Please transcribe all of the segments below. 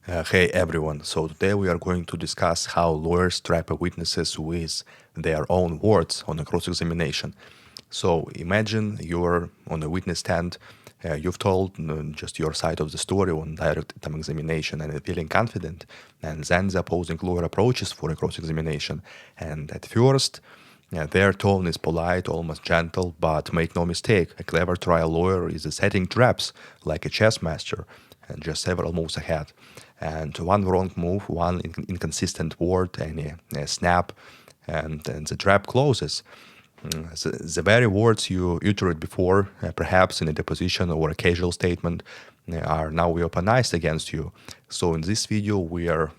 Hey everyone, so today we are going to discuss how lawyers trap witnesses with their own words on a cross examination. So imagine you're on a witness stand, you've told just your side of the story on direct examination and feeling confident, and then the opposing lawyer approaches for a cross examination. And at first, their tone is polite, almost gentle, but make no mistake, a clever trial lawyer is setting traps like a chess master and just several moves ahead. And one wrong move, one inconsistent word, and a snap, and the trap closes. The very words you uttered before, perhaps in a deposition or a casual statement, are now weaponized against you. So in this video, we are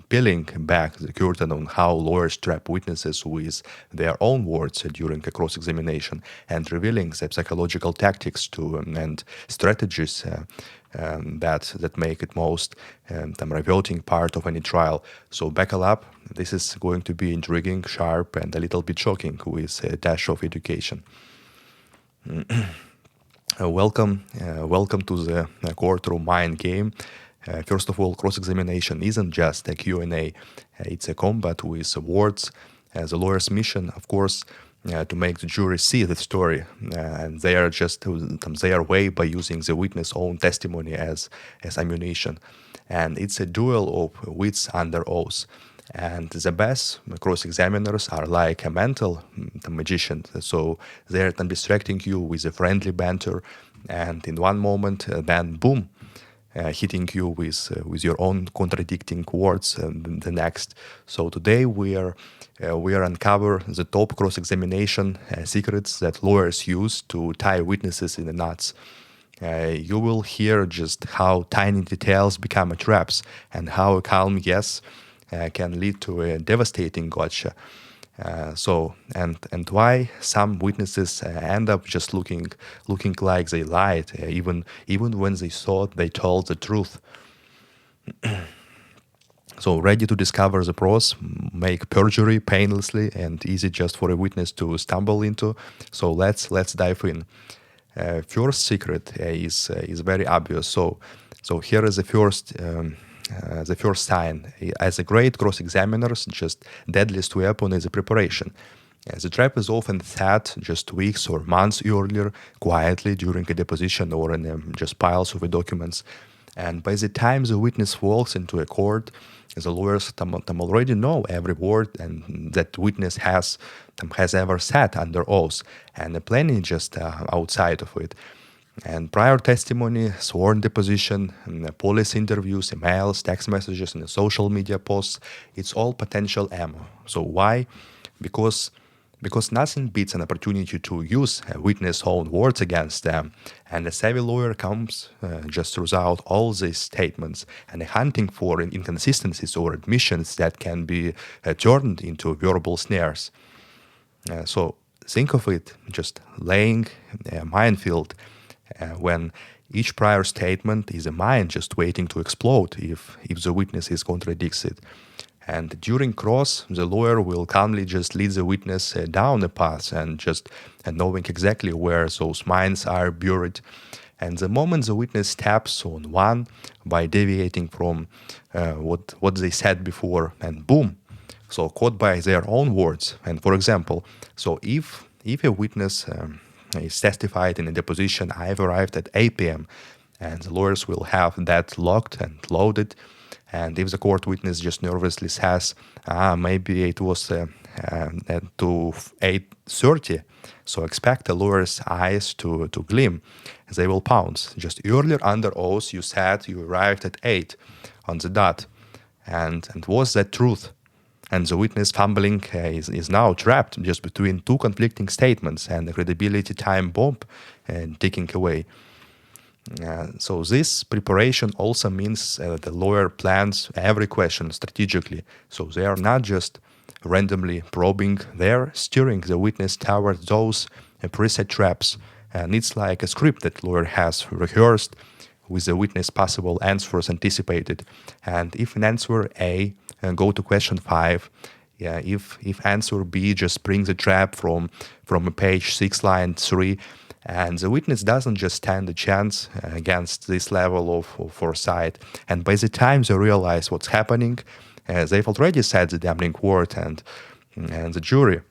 peeling back the curtain on how lawyers trap witnesses with their own words during a cross-examination and revealing the psychological tactics and strategies that make it most the revolting part of any trial. So buckle up. This is going to be intriguing, sharp, and a little bit shocking with a dash of education. Welcome to the courtroom mind game. First of all, cross-examination isn't just a Q&A. It's a combat with words. The lawyer's mission, of course, to make the jury see the story, and they are just their way by using the witness' own testimony as ammunition. And it's a duel of wits under oath. And the best cross-examiners are like a mental magician. So they're distracting you with a friendly banter, and in one moment, then boom, hitting you with your own contradicting words the next. So today we are uncover the top cross-examination secrets that lawyers use to tie witnesses in the knots. You will hear just how tiny details become traps and how a calm yes can lead to a devastating gotcha. And why some witnesses end up just looking like they lied, even when they thought they told the truth. So ready to discover the pros, make perjury painlessly and easy just for a witness to stumble into. So let's dive in. First secret is very obvious. So here is the first sign. As a great cross-examiners, just deadliest weapon is a preparation. The trap is often set just weeks or months earlier, quietly during a deposition or in just piles of documents. And by the time the witness walks into a court, the lawyers already know every word and that witness has ever said under oath, and plenty just outside of it. And prior testimony, sworn deposition, police interviews, emails, text messages, and social media posts, it's all potential ammo. So why? Because nothing beats an opportunity to use a witness' own words against them. And a savvy lawyer comes just throughout all these statements and hunting for inconsistencies or admissions that can be turned into verbal snares. So think of it just laying a minefield when each prior statement is a mine just waiting to explode if the witness contradicts it. And during cross, the lawyer will calmly just lead the witness down a path and knowing exactly where those mines are buried. And the moment the witness taps on one by deviating from what they said before, and boom, so caught by their own words. And for example, so if a witness is testified in a deposition, I've arrived at 8 p.m., and the lawyers will have that locked and loaded. And if the court witness just nervously says, maybe it was to 8:30, so expect the lawyer's eyes to gleam. They will pounce. Just earlier under oath, you said you arrived at 8 on the dot. And was that truth? And the witness fumbling is now trapped just between two conflicting statements and the credibility time bomb ticking away. So this preparation also means the lawyer plans every question strategically. So they are not just randomly probing, they're steering the witness toward those preset traps. And it's like a script that lawyer has rehearsed with the witness possible answers anticipated. And if in answer A, go to question 5, if answer B just brings a trap from page 6, line 3, And the witness doesn't just stand a chance against this level of foresight. And by the time they realize what's happening, they've already said the damning word, and the jury.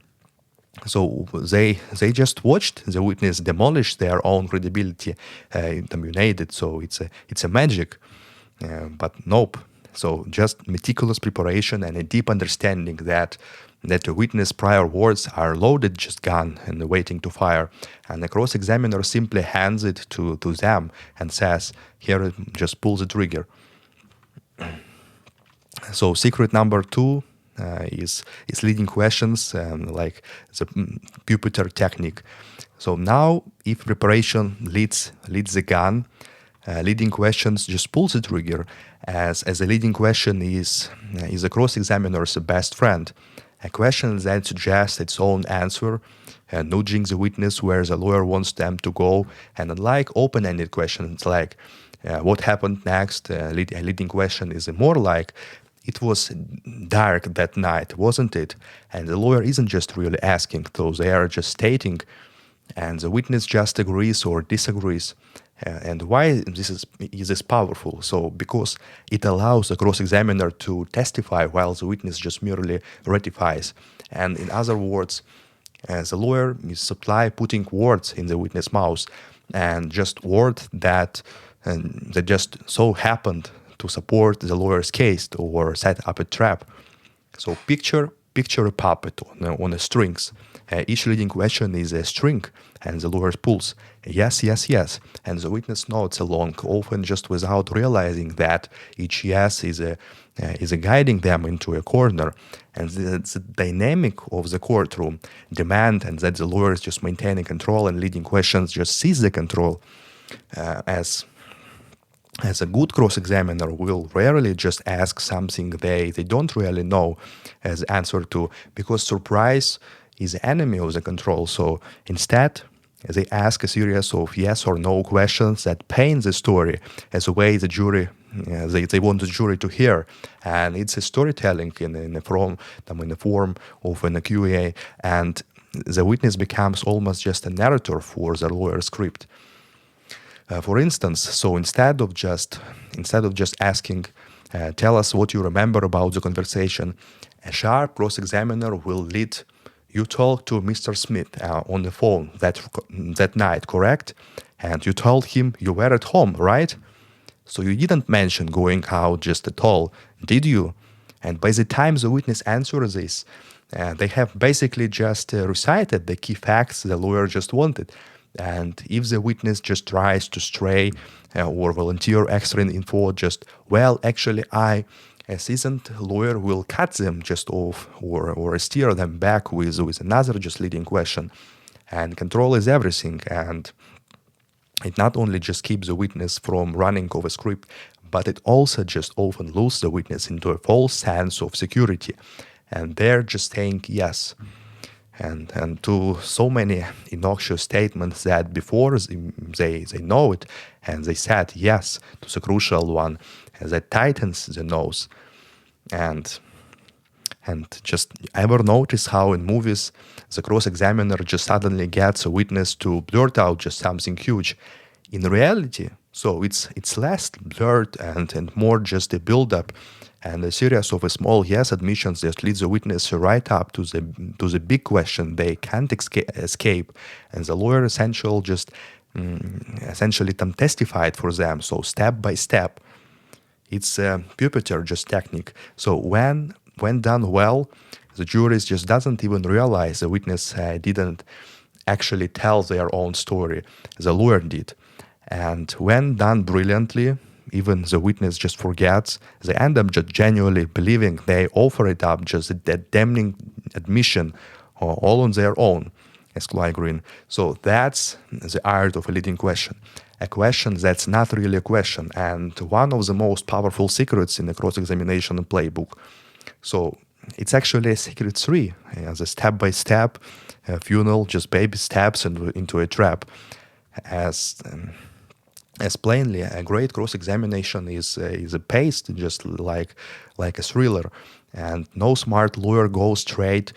So they just watched the witness demolish their own credibility, dominated. So it's a magic, but nope. So just meticulous preparation and a deep understanding that the witness' prior words are loaded just gun and waiting to fire, and the cross-examiner simply hands it to them and says, "Here, just pull the trigger." So secret number two is leading questions, like the Puppeteer Technique. So now, if preparation leads the gun, leading questions just pulls the trigger, as a leading question is a cross-examiner's best friend. A question that suggests its own answer, nudging the witness where the lawyer wants them to go. And unlike open-ended questions like what happened next, a leading question is more like, it was dark that night, wasn't it? And the lawyer isn't just really asking, though they are just stating, and the witness just agrees or disagrees. And why this is powerful? So because it allows the cross-examiner to testify while the witness just merely ratifies. And in other words, the lawyer is supply putting words in the witness' mouth, and just words that just so happened to support the lawyer's case or set up a trap. So picture a puppet on a strings. Each leading question is a string, and the lawyer pulls yes, yes, yes, and the witness nods along, often just without realizing that each yes is a guiding them into a corner. And the dynamic of the courtroom demand and that the lawyer is just maintaining control, and leading questions just seize the control, as a good cross-examiner will rarely just ask something they don't really know as answer to, because surprise is the enemy of the control. So instead, they ask a series of yes or no questions that paint the story as a way the jury they want the jury to hear, and it's a storytelling in the form of an QA, and the witness becomes almost just a narrator for the lawyer's script. For instance, so instead of just asking, tell us what you remember about the conversation, a sharp cross-examiner will lead, you talked to Mr. Smith on the phone that night, correct? And you told him you were at home, right? So you didn't mention going out just at all, did you? And by the time the witness answers this, they have basically just recited the key facts the lawyer just wanted. And if the witness just tries to stray or volunteer extra info, just, well, actually, a seasoned lawyer will cut them just off or steer them back with another just leading question. And control is everything. And it not only just keeps the witness from running off a script, but it also just often lures the witness into a false sense of security. And they're just saying yes. And to so many innocuous statements that before they know it, and they said yes to the crucial one, that tightens the nose. And just ever notice how in movies the cross-examiner just suddenly gets a witness to blurt out just something huge. In reality, so it's less blurt and more just a build-up, and a series of small yes admissions that leads the witness right up to the big question they can't escape, and the lawyer essentially testified for them. So step by step, it's a Puppeteer just technique. So when done well, the jury just doesn't even realize the witness didn't actually tell their own story. The lawyer did, and when done brilliantly, even the witness just forgets, they end up just genuinely believing they offer it up just that damning admission all on their own, as Clay Green. So that's the art of a leading question. A question that's not really a question, and one of the most powerful secrets in the cross-examination playbook. So it's actually a secret 3, as a step-by-step funnel, just baby steps into a trap. As plainly, a great cross-examination is a paced just like a thriller, and no smart lawyer goes straight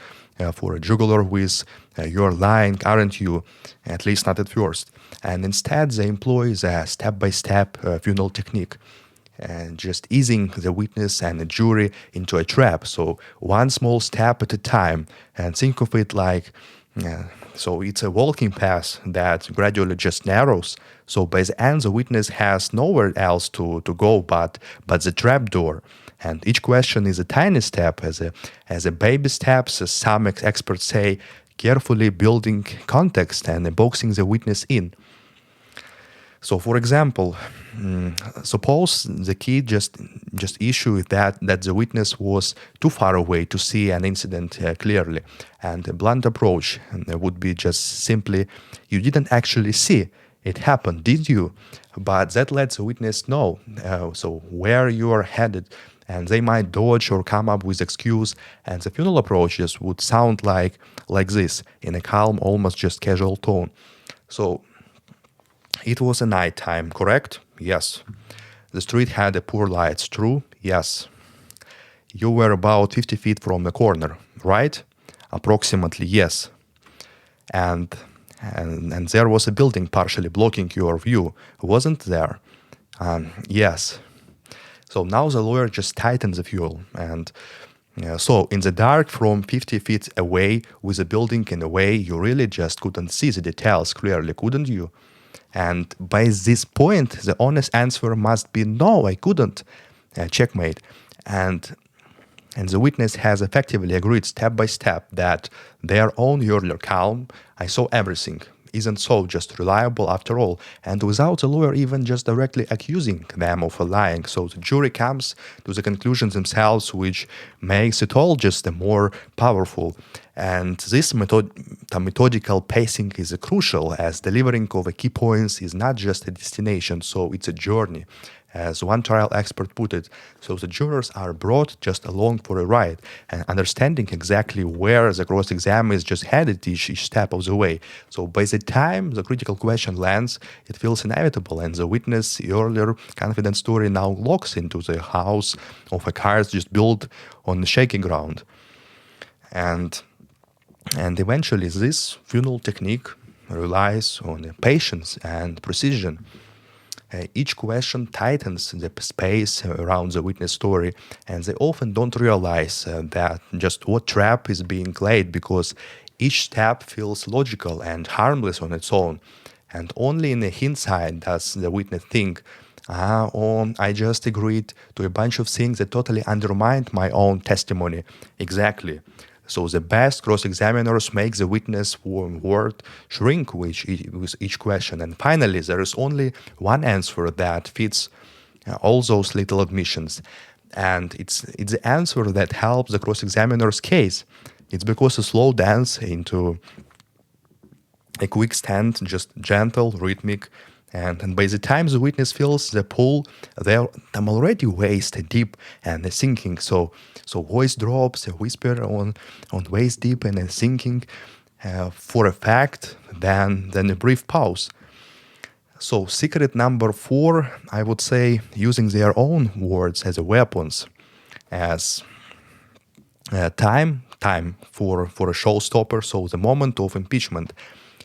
for a jugular with "you're lying, aren't you?" At least not at first. And instead, they employ the step-by-step funnel technique, and just easing the witness and the jury into a trap. So one small step at a time, and think of it like so it's a walking path that gradually just narrows. So by the end, the witness has nowhere else to go but the trap door. And each question is a tiny step, as a baby steps, as some experts say, carefully building context and boxing the witness in. So, for example, suppose the key just issue that the witness was too far away to see an incident clearly, and a blunt approach would be just simply, "You didn't actually see it happen, did you?" But that lets the witness know so where you are headed, and they might dodge or come up with excuse, and the funeral approaches would sound like this in a calm, almost just casual tone. So it was a night time, correct? Yes. The street had a poor lights, true? Yes. You were about 50 feet from the corner, right? Approximately, yes. And there was a building partially blocking your view, wasn't there? Yes. So now the lawyer just tightened the fuel. And so in the dark from 50 feet away with the building in a way, you really just couldn't see the details clearly, couldn't you? And by this point, the honest answer must be no, I couldn't. Checkmate. And the witness has effectively agreed step by step that their own earlier calm, "I saw everything," isn't so just reliable after all, and without the lawyer even just directly accusing them of lying. So the jury comes to the conclusions themselves, which makes it all just more powerful. And this methodical pacing is crucial, as delivering of the key points is not just a destination, so it's a journey. As one trial expert put it, so the jurors are brought just along for a ride, and understanding exactly where the cross-exam is just headed each step of the way. So by the time the critical question lands, it feels inevitable, and the witness' earlier confident story now locks into the house of a cards just built on shaky ground. And eventually this funnel technique relies on patience and precision. Each question tightens the space around the witness story, and they often don't realize that just what trap is being laid, because each step feels logical and harmless on its own. And only in the hindsight does the witness think, I just agreed to a bunch of things that totally undermined my own testimony. Exactly. So the best cross-examiners make the witness word shrink with each question. And finally, there is only one answer that fits all those little admissions. And it's the answer that helps the cross-examiner's case. It's because a slow dance into a quick stand, just gentle, rhythmic, and by the time the witness feels the pull, I'm already waist deep and sinking. So voice drops, a whisper on waist deep and sinking for a fact, then a brief pause. So secret number 4, I would say, using their own words as a weapons, as time for a showstopper, so the moment of impeachment.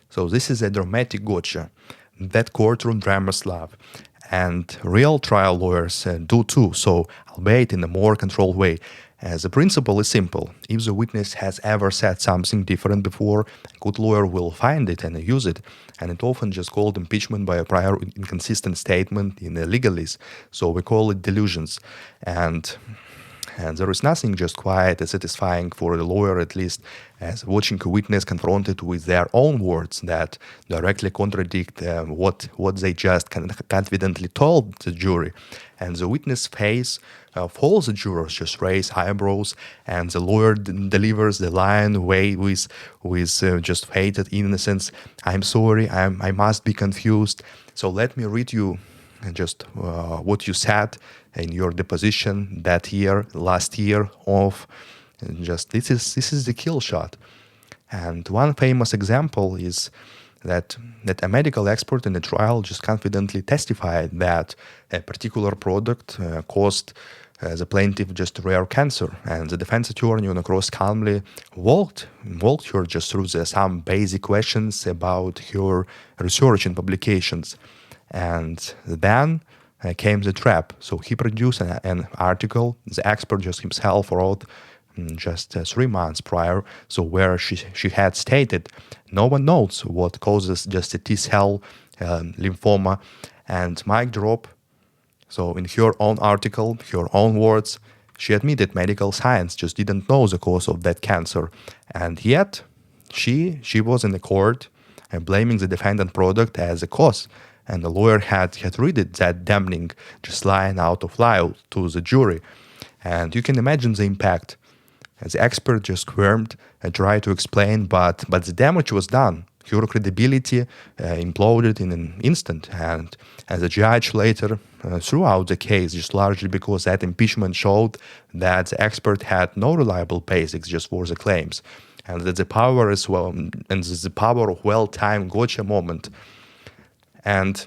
So this is a dramatic gotcha that courtroom dramas love, and real trial lawyers do too, so albeit in a more controlled way. The principle is simple. If the witness has ever said something different before, a good lawyer will find it and use it, and it often just called impeachment by a prior inconsistent statement in the legalese, so we call it delusions. And there is nothing just quite as satisfying for the lawyer, at least, as watching a witness confronted with their own words that directly contradict what they just confidently told the jury. And the witness face falls, the jurors just raise eyebrows, and the lawyer delivers the line with just fated innocence. "I'm sorry, I must be confused. So let me read you just what you said in your deposition that year, last year of just this is the kill shot." And one famous example is that a medical expert in the trial just confidently testified that a particular product caused The plaintiff just rare cancer, and the defense attorney on the cross calmly walked her just through some basic questions about her research and publications. And then came the trap. So he produced an article the expert just himself wrote just 3 months prior, so where she had stated no one knows what causes just a T-cell lymphoma, and mic drop. So in her own article, her own words, she admitted medical science just didn't know the cause of that cancer, and yet she was in the court blaming the defendant product as a cause, and the lawyer had read it that damning just line out of loud to the jury, and you can imagine the impact. The expert just squirmed and tried to explain, but the damage was done. Her credibility imploded in an instant, and the judge later threw out the case just largely because that impeachment showed that the expert had no reliable basics just for the claims, and that the power is the power of well-timed gotcha moment. And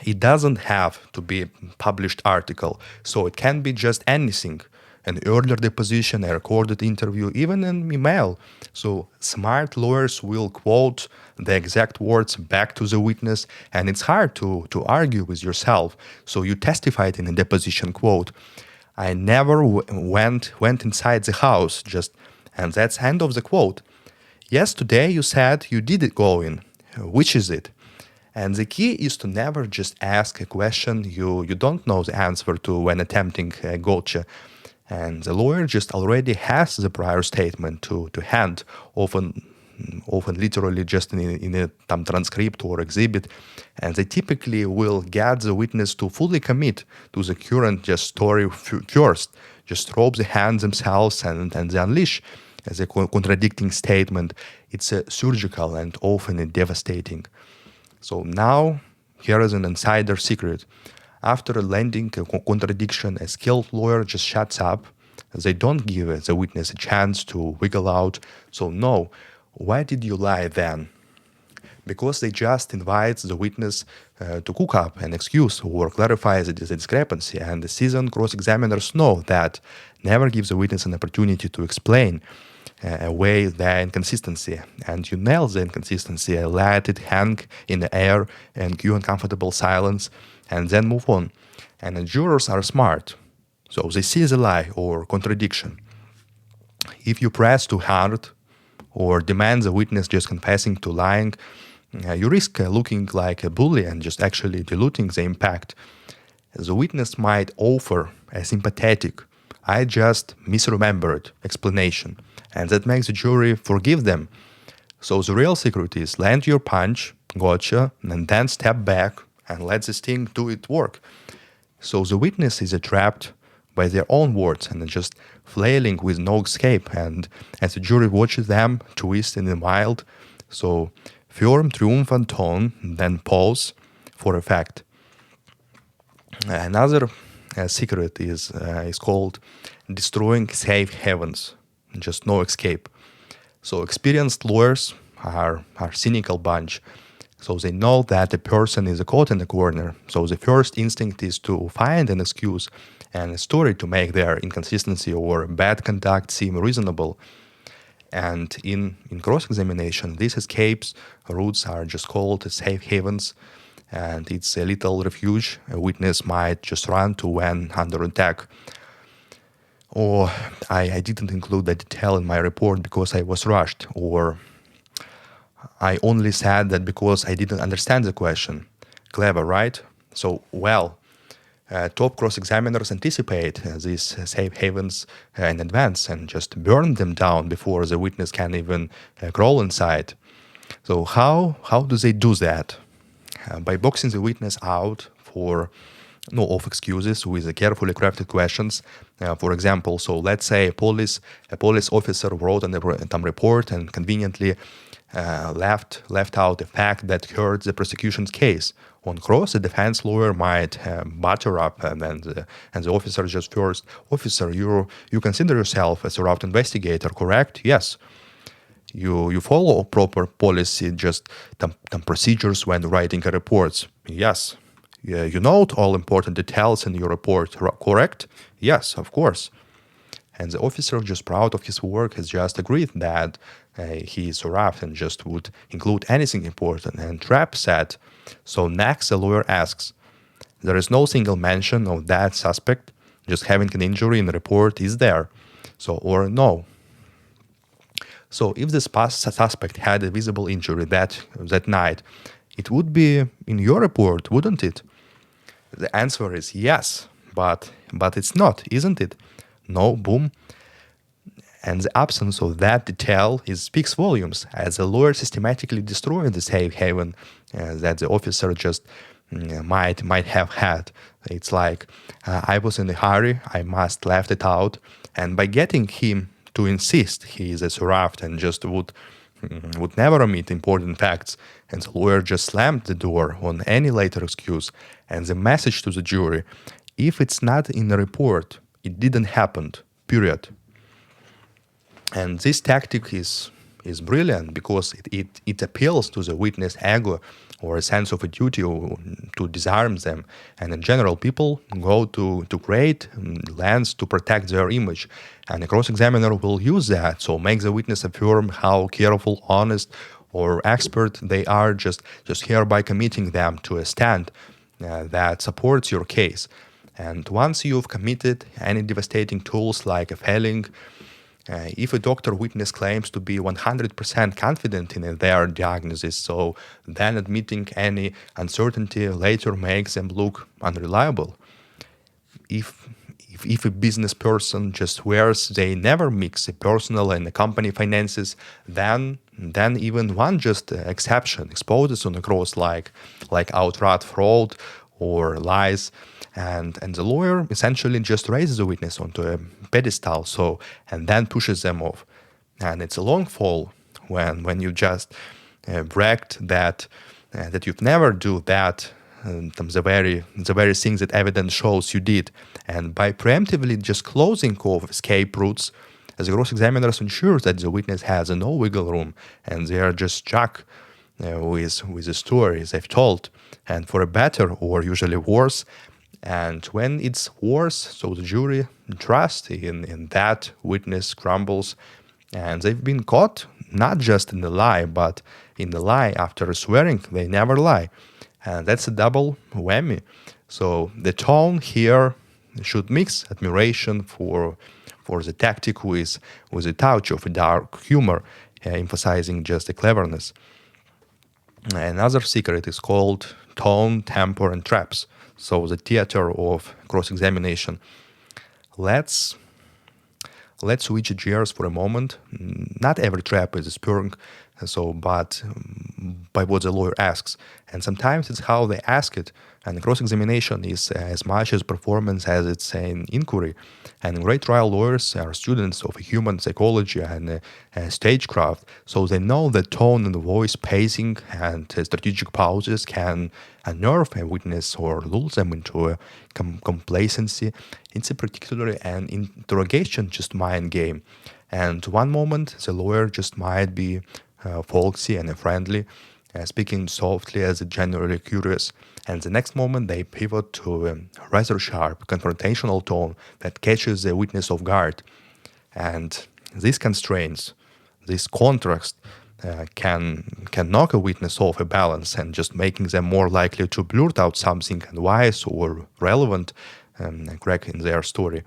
it doesn't have to be a published article, so it can be just anything. An earlier deposition, a recorded interview, even an email. So smart lawyers will quote the exact words back to the witness, and it's hard to argue with yourself. So you testified in a deposition, quote, I never went inside the house, and that's end of the quote. Yes, today you said you did go in. Which is it? And the key is to never just ask a question you don't know the answer to when attempting a gotcha. And the lawyer just already has the prior statement to hand, often literally just in a transcript or exhibit, and they typically will get the witness to fully commit to the current just story first, just throw the hands themselves and they unleash as a contradicting statement. It's surgical and often devastating. So now, here is an insider secret. After landing a contradiction, a skilled lawyer just shuts up. They don't give the witness a chance to wiggle out. So no, why did you lie then? Because they just invite the witness to cook up an excuse or clarify the discrepancy. And the seasoned cross-examiners know that never gives the witness an opportunity to explain away the inconsistency. And you nail the inconsistency, let it hang in the air and cue uncomfortable silence, and then move on. And the jurors are smart, so they see the lie or contradiction. If you press too hard or demand the witness just confessing to lying, you risk looking like a bully and just actually diluting the impact. The witness might offer a sympathetic, I just misremembered explanation, and that makes the jury forgive them. So the real secret is land your punch, gotcha, and then step back and let the sting do its work. So the witness is trapped by their own words and just flailing with no escape, and as the jury watches them twist in the wild, so firm triumphant tone, then pause for effect. Another secret is called destroying safe havens, just no escape. So experienced lawyers are cynical bunch. So they know that a person is caught in a corner. So the first instinct is to find an excuse and a story to make their inconsistency or bad conduct seem reasonable. And in cross-examination, these escapes routes are just called safe havens, and it's a little refuge a witness might just run to when under attack. Or I didn't include that detail in my report because I was rushed, or I only said that because I didn't understand the question. Clever, right? So, top cross-examiners anticipate these safe havens in advance and just burn them down before the witness can even crawl inside. So how do they do that? By boxing the witness out of excuses with carefully crafted questions. For example, so let's say a police officer wrote a report and conveniently left out the fact that hurt the prosecution's case. On cross, the defense lawyer might butter up, and the officer just first, officer, you consider yourself as a route investigator, correct? Yes. You follow proper policy, just some procedures when writing reports. Yes. You note all important details in your report, correct? Yes, of course. And the officer, just proud of his work, has just agreed that he is rough and just would include anything important. And Trapp said, so next the lawyer asks, there is no single mention of that suspect, just having an injury in the report is there. So, or no. So if this suspect had a visible injury that night, it would be in your report, wouldn't it? The answer is yes, but it's not, isn't it? No, boom. And the absence of that detail speaks volumes, as the lawyer systematically destroyed the safe haven that the officer just might have had. It's like, I was in a hurry, I must left it out, and by getting him to insist he is a survived and just would never omit important facts, and the lawyer just slammed the door on any later excuse, and the message to the jury, if it's not in the report, it didn't happen, period. And this tactic is brilliant because it appeals to the witness ego or a sense of a duty to disarm them. And in general, people go to great lengths to protect their image. And a cross-examiner will use that, so make the witness affirm how careful, honest, or expert they are, just hereby committing them to a stand that supports your case. And once you've committed any devastating tools like a failing, if a doctor witness claims to be 100% confident in their diagnosis, so then admitting any uncertainty later makes them look unreliable. If a business person just swears they never mix the personal and the company finances, then even one just exception exposes on the cross like outright fraud or lies, and the lawyer essentially just raises the witness onto a pedestal, and then pushes them off. And it's a long fall when you just bragged that you've never do that, the very things that evidence shows you did. And by preemptively just closing off escape routes, as the cross-examiners ensures that the witness has no wiggle room, and they are just stuck with the stories they've told, and for a better or usually worse. And when it's worse, so the jury trust in that witness crumbles, and they've been caught not just in the lie, but in the lie after swearing they never lie. And that's a double whammy. So the tone here should mix admiration for the tactic with a touch of a dark humor, emphasizing just the cleverness. Another secret is called tone, temper, and traps. So the theater of cross-examination. Let's switch gears for a moment. Not every trap is spurring, but by what the lawyer asks, and sometimes it's how they ask it. And cross-examination is as much as performance as it's an inquiry. And great trial lawyers are students of human psychology and stagecraft, so they know that tone and voice pacing and strategic pauses can unnerve a witness or lull them into a complacency. It's a particularly an interrogation just mind game. And one moment the lawyer just might be folksy and friendly, speaking softly as generally curious, and the next moment they pivot to a rather sharp, confrontational tone that catches the witness off guard. And these constraints, this contrast, can knock a witness off a balance and just making them more likely to blurt out something unwise or relevant, crack in their story.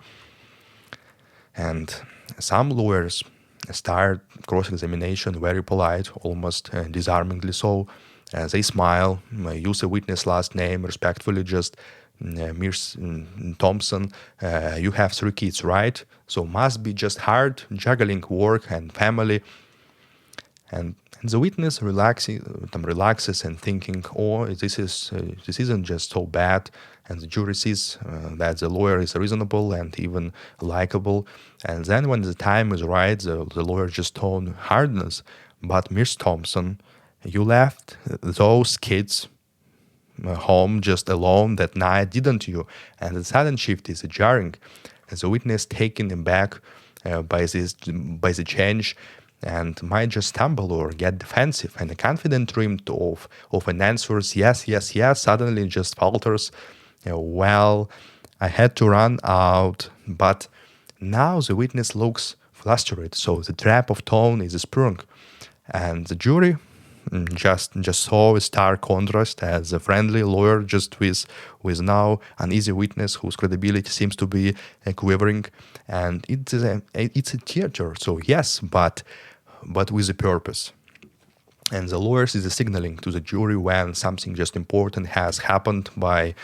And some lawyers start cross-examination very polite, almost disarmingly so. They smile, use a witness last name respectfully, just Miss Thompson, you have 3 kids, right? So must be just hard juggling work and family. And the witness relaxes and thinking, oh, this isn't just so bad. And the jury sees that the lawyer is reasonable and even likable. And then when the time is right, the lawyer just tone hardness. But Miss Thompson, you left those kids home just alone that night, didn't you? And the sudden shift is jarring. As the witness taken aback by the change, and might just stumble or get defensive, and the confident dream of an answers yes, yes, yes suddenly just falters. Well, I had to run out, but now the witness looks flustered, so the trap of tone is sprung, and the jury just saw a stark contrast as a friendly lawyer just with now an easy witness whose credibility seems to be quivering, and it's a theater, so yes, but with a purpose. And the lawyers is signaling to the jury when something just important has happened by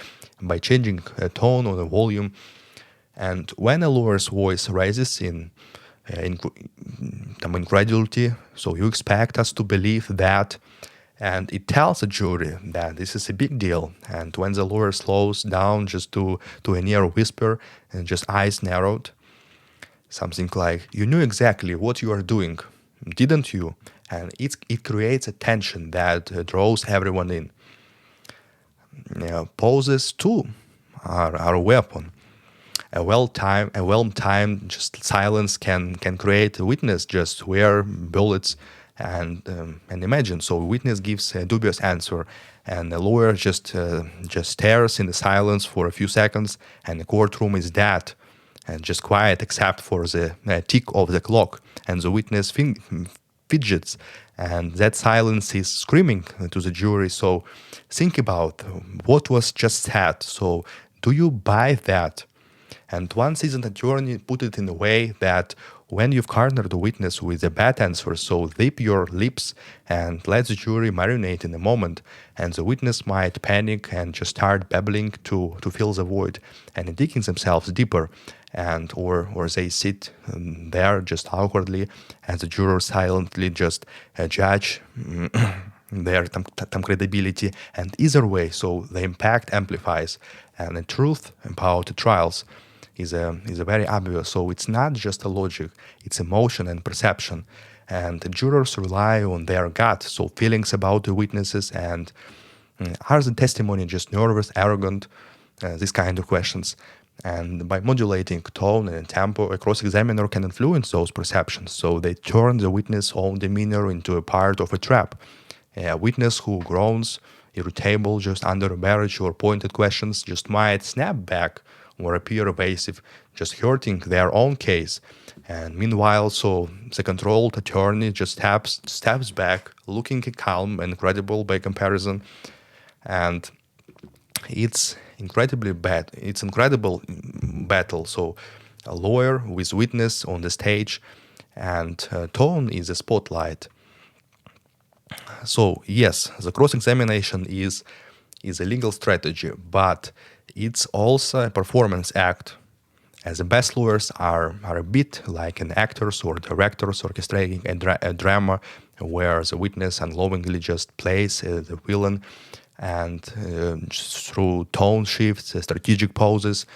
changing a tone or the volume. And when a lawyer's voice rises in incredulity, so you expect us to believe that, and it tells the jury that this is a big deal. And when the lawyer slows down just to a near whisper and just eyes narrowed, something like, "You knew exactly what you are doing, didn't you?" And it creates a tension that draws everyone in. Pauses too are a weapon. A well-timed just silence can create a witness just wear bullets, and imagine. So a witness gives a dubious answer, and the lawyer just stares in the silence for a few seconds, and the courtroom is dead and just quiet except for the tick of the clock, and the witness fidgets, and that silence is screaming to the jury. So think about what was just said. So do you buy that? And one seasoned attorney put it in a way that when you've cornered the witness with a bad answer, so zip your lips and let the jury marinate in the moment, and the witness might panic and just start babbling to fill the void and digging themselves deeper, and or they sit there just awkwardly, and the jurors silently just judge their credibility. And either way, so the impact amplifies, and the truth about the trials is a very obvious. So it's not just a logic, it's emotion and perception. And the jurors rely on their gut, so feelings about the witnesses, and are the testimony just nervous, arrogant, these kind of questions. And by modulating tone and tempo, a cross-examiner can influence those perceptions. So they turn the witness' own demeanor into a part of a trap. A witness who groans, irritable, just under a barrage or pointed questions, just might snap back or appear evasive, just hurting their own case. And meanwhile, so the controlled attorney just steps back, looking calm and credible by comparison. And it's incredibly bad. It's incredible battle. So a lawyer with witness on the stage, and tone is a spotlight. So yes, the cross-examination is a legal strategy, but it's also a performance act, as the best lawyers are a bit like an actors or directors orchestrating a drama where the witness unlovingly just plays the villain, and through tone shifts, strategic poses,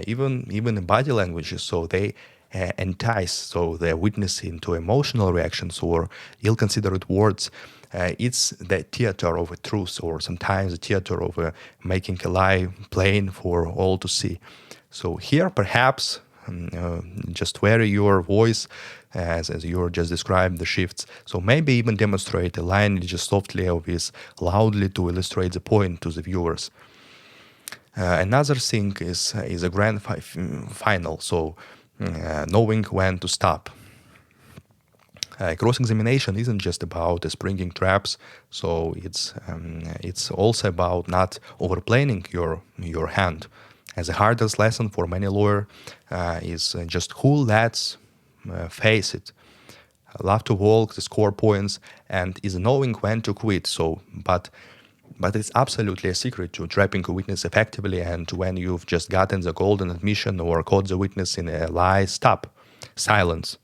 even body languages, so they entice so the witness into emotional reactions or ill-considered words. It's the theater of a truth, or sometimes the theater of making a lie plain for all to see. So here, perhaps, just vary your voice as you just described the shifts. So maybe even demonstrate a line just softly or with loudly to illustrate the point to the viewers. Another thing is a grand final. So knowing when to stop. Cross-examination isn't just about springing traps, so it's also about not overplaying your hand. As the hardest lesson for many lawyer is just who lets face it. Love to walk, the score points, and is knowing when to quit. So, but it's absolutely a secret to trapping a witness effectively. And when you've just gotten the golden admission or caught the witness in a lie, stop, silence,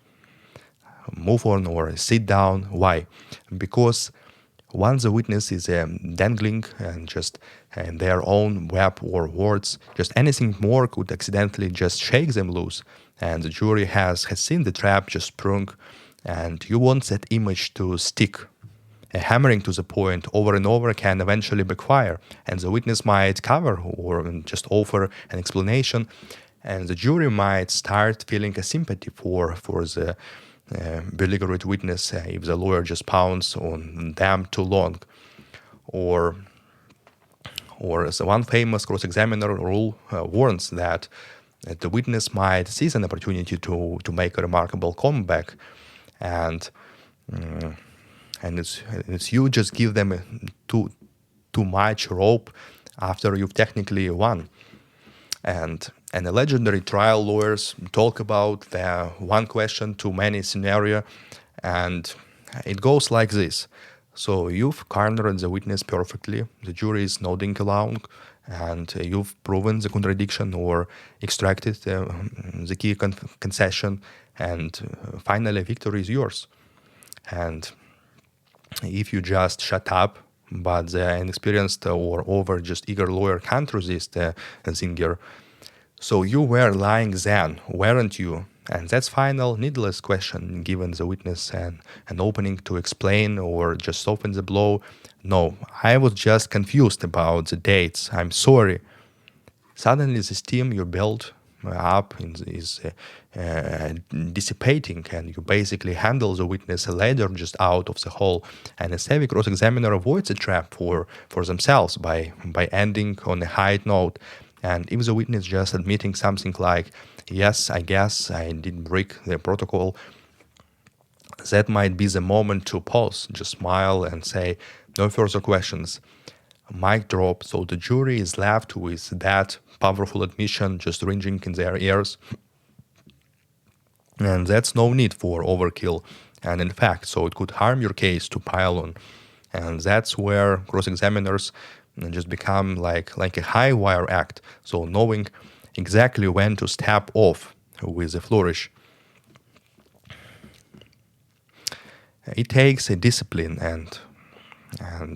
move on or sit down. Why? Because once the witness is dangling and just in their own web or words, just anything more could accidentally just shake them loose. And the jury has seen the trap just sprung, and you want that image to stick. Hammering to the point over and over can eventually backfire, and the witness might cover or just offer an explanation, and the jury might start feeling a sympathy for belligerent witness if the lawyer just pounds on them too long, or as one famous cross-examiner rule warns that the witness might seize an opportunity to make a remarkable comeback, and it's you just give them too much rope after you've technically won. And the legendary trial lawyers talk about the one question too many scenario, and it goes like this. So you've cornered the witness perfectly, the jury is nodding along, and you've proven the contradiction or extracted the key concession, and finally victory is yours. And if you just shut up, but the inexperienced or over just eager lawyer can't resist the zinger, so you were lying then, weren't you? And that's final needless question, given the witness an opening to explain or just soften the blow. No, I was just confused about the dates. I'm sorry. Suddenly the steam you built up is dissipating, and you basically handle the witness a ladder just out of the hole. And a savvy cross-examiner avoids a trap for themselves by ending on a high note. And if the witness just admitting something like, yes, I guess I did break the protocol, that might be the moment to pause, just smile and say, no further questions. Mic drop, so the jury is left with that powerful admission just ringing in their ears. And that's no need for overkill. And in fact, so it could harm your case to pile on. And that's where cross-examiners just become like a high wire act. So knowing exactly when to step off with a flourish. It takes a discipline and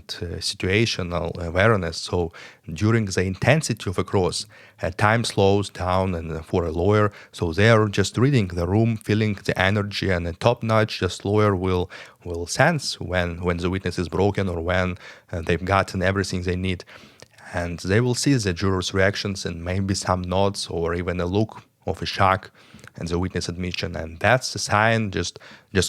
situational awareness. So during the intensity of a cross, time slows down, and for a lawyer, so they are just reading the room, feeling the energy, and a top-notch just lawyer will sense when the witness is broken or when they've gotten everything they need, and they will see the jurors' reactions and maybe some nods or even a look of a shock and the witness admission, and that's the sign. Just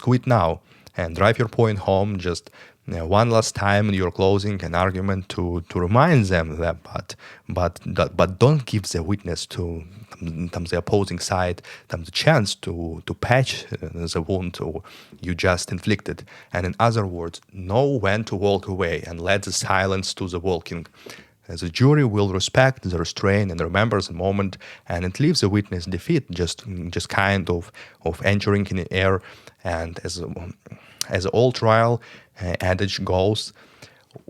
quit now and drive your point home. Just one last time in your closing an argument to remind them that, but don't give the witness to the opposing side the chance to patch the wound or you just inflicted. And in other words, know when to walk away and let the silence do the walking. The jury will respect the restraint and remember the moment, and it leaves the witness defeat just kind of entering in the air. And as all trial adage goes,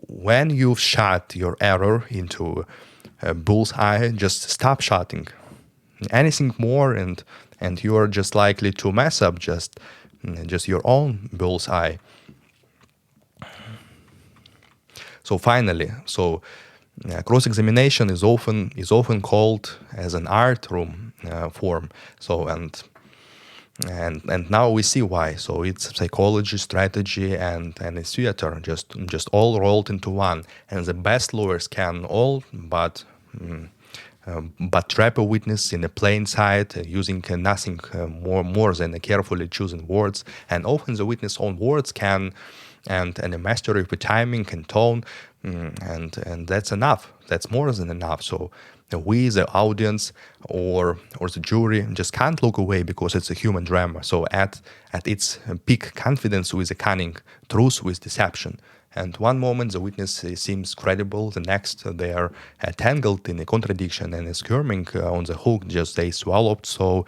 when you've shot your error into a bullseye, just stop shooting. Anything more, and you are just likely to mess up just your own bullseye. So finally, cross-examination is often called as an art room form. So and now we see why. So it's psychology, strategy, and it's theater, just all rolled into one. And the best lawyers can all but trap a witness in a plain sight using nothing more than carefully chosen words. And often the witness' own words can and a mastery of the timing and tone, and that's enough. That's more than enough. So we, the audience or the jury, just can't look away because it's a human drama. So at its peak, confidence with a cunning, truth with deception. And one moment the witness seems credible, the next they are tangled in a contradiction and squirming on the hook just they swallowed so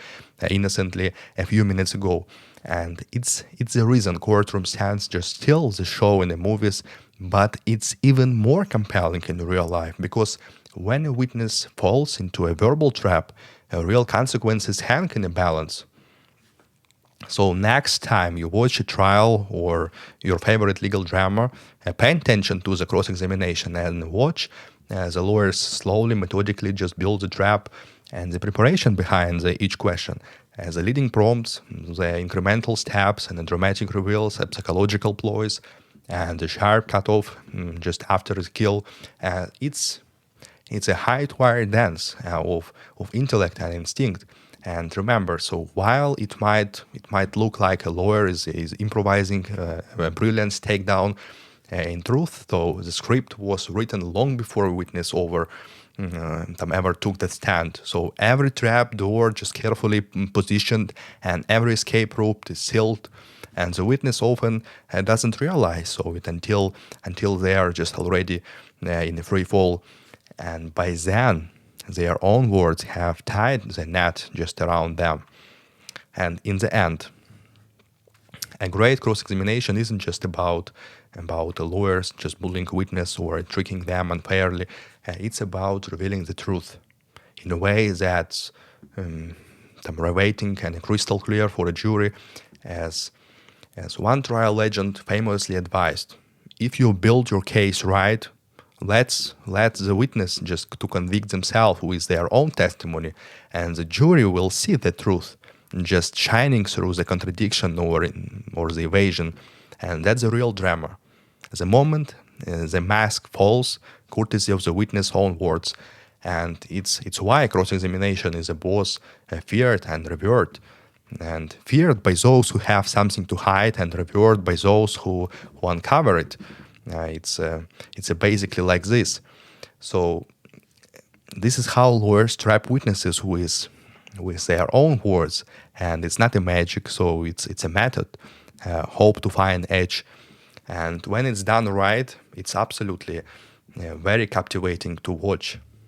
innocently a few minutes ago. And it's the reason Courtroom stands just still the show in the movies, but it's even more compelling in real life, because when a witness falls into a verbal trap, real consequences hang in a balance. So next time you watch a trial or your favorite legal drama, pay attention to the cross-examination and watch the lawyers slowly, methodically just build the trap and the preparation behind each question. As the leading prompts, the incremental steps and the dramatic reveals, the psychological ploys, and the sharp cutoff just after the kill. It's a high-wire dance of intellect and instinct. And remember, so while it might look like a lawyer is improvising a brilliant takedown, in truth, though, the script was written long before a witness ever took the stand. So every trap door just carefully positioned, and every escape route is sealed, and the witness often doesn't realize so it until they are just already in the free fall, and by then their own words have tied the net just around them. And in the end, a great cross-examination isn't just about lawyers just bullying a witness or tricking them unfairly. It's about revealing the truth in a way that's riveting and crystal clear for a jury, as one trial legend famously advised: if you build your case right, let the witness just to convict themselves with their own testimony, and the jury will see the truth just shining through the contradiction or the evasion. And that's the real drama. The moment the mask falls, courtesy of the witness' own words. And it's why cross-examination is both feared and revered. And feared by those who have something to hide, and revered by those who uncover it. It's basically like this. So this is how lawyers trap witnesses with their own words, and it's not a magic, so it's a method. Hope to find edge, and when it's done right, it's absolutely very captivating to watch.